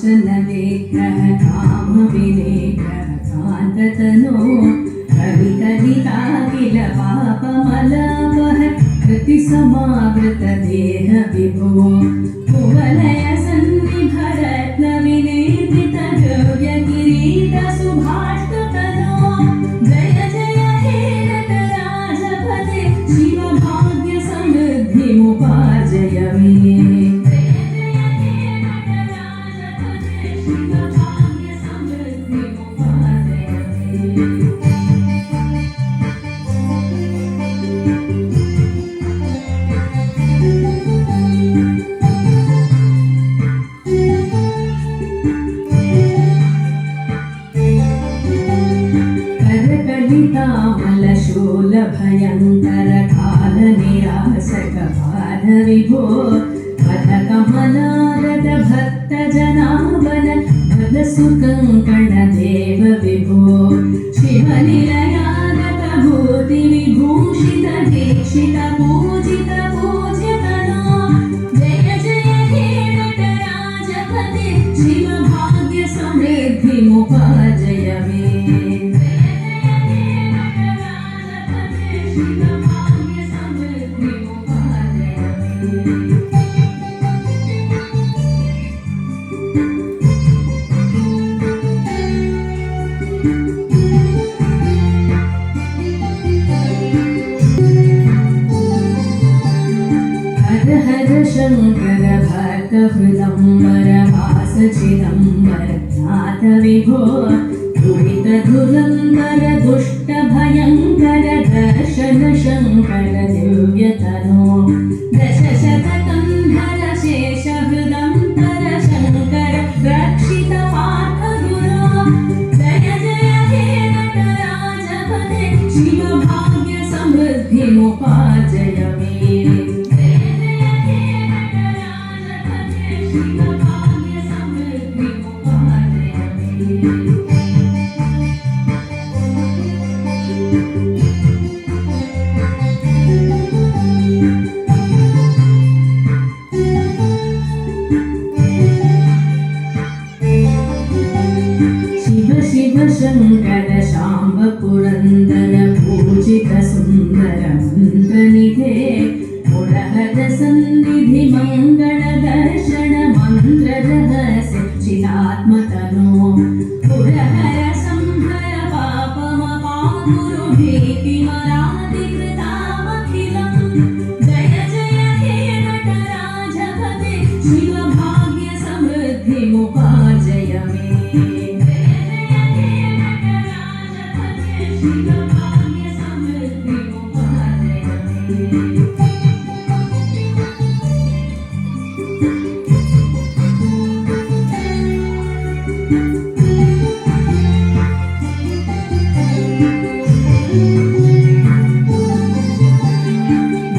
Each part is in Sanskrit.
काञ्चनविग्रह कामविनेग्रह कान्ततनो कविकविताखिल पापमलापः कृतिसमावृतदेह विभो कुवलय सन्निभरत्नविनेत्रितद्रव्यकिरीटसुभाष्टतनो जय जय हे नटराजपते शिवभाग्यसमृद्धिमुपार्जय मे। शूलभयङ्कर कालनिरासकपाद विभो पथकमलारद भक्तजनावन भदसुकङ्कणदेव विभो शिवनिलयागत भूतिविभूषित दीक्षित पूजित पूज्यतनो जय जय हे नटराजपते शिवभाग्यसमृद्धिमुपार्जय मे। हर हर शङ्कर भक्त हृदम्बर वास चिदम्बर नाथ विभो दुरित धुरन्धर दुष्ट भयङ्कर दर्शन शङ्कर दिव्यतनो दश शतकन्धर शेष हृदन्तर शङ्कर रक्षित पार्थ गुरो जय जय हे नटराजपते शिवभाग्यसमृद्धिमुपार्जय मे। शङ्कर शाम्ब पुरन्दर पूजित सुन्दर मन्त्रनिधे मुरहर सन्निधि मङ्गल दर्शन मन्त्र रहस्य चिदात्मतनो पुरहर संहर पापमपाकुरु भीतिमरातिकृतामखिलम् जय जय हे नटराजपते शिवभाग्यसमृद्धिमुपार्जय मे।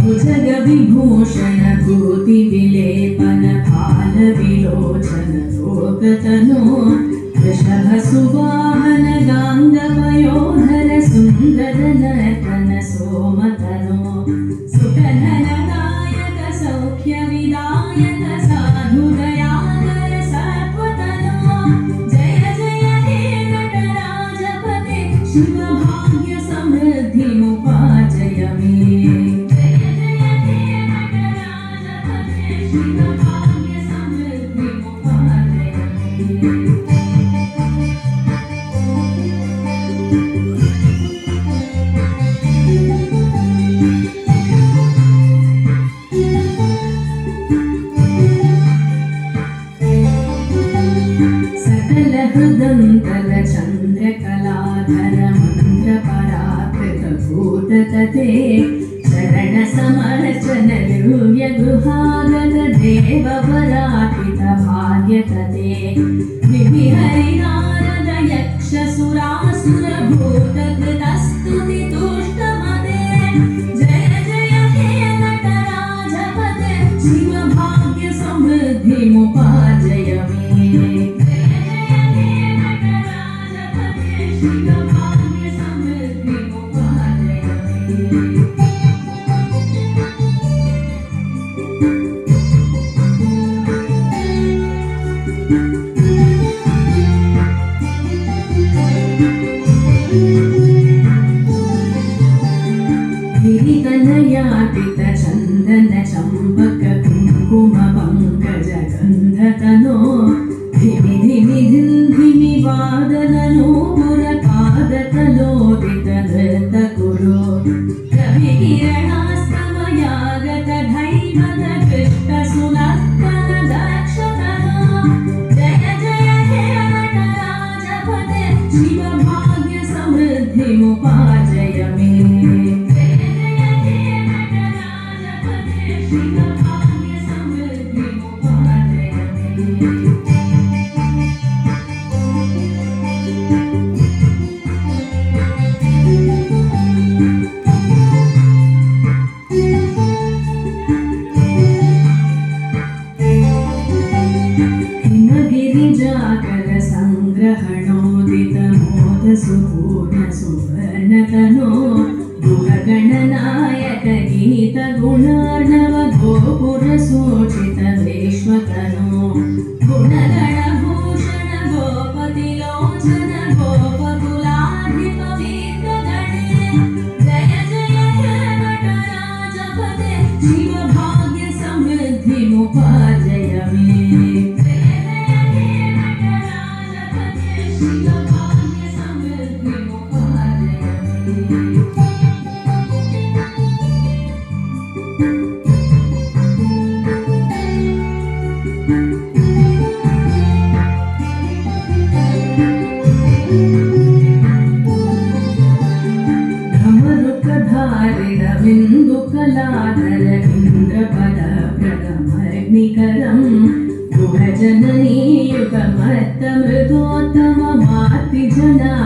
भुजगविभूषण भूतिविलेपन भालविलोचन लोकतनो वृषभ सुवाहन गाङ्गपयोधर सुन्दर नर्तन सोमतनो सुखधनदायक सौख्यविदायक साधुदयाकर सर्वतनो जय जय हे नटराजपते शिवभाग्यसमृद्धिमुपार्जय मे। सकल हृदन्तर चन्द्रकलाधर मन्त्रपराकृत भूततते शरण समर्चन दिव्य गृहागत देवपरार्पित भाग्यतते विविहरि नारद यक्ष सुरासुर भूतकृतस्तुति तुष्टमते जय जय हे नटराजपते शिवभाग्यसमृद्धिमुपार्जय मे। सुग्रहणोदितमोदसुपूर्णसुवर्णतनो गुहगणनायक गीतगुणार्णव गोपुरसोचितवेश्वतनो गुणगणभूषण गोपतिलोचन गोपकुलाधिपविद्यगणे जय जय हे नटराजपते शिवभाग्यसमृद्धिमुपार्जय मे बिन्दुकलाधर इन्द्रपद प्रगमग्निकरं गुहजननी युगमत्तमृतोत्तममातिजना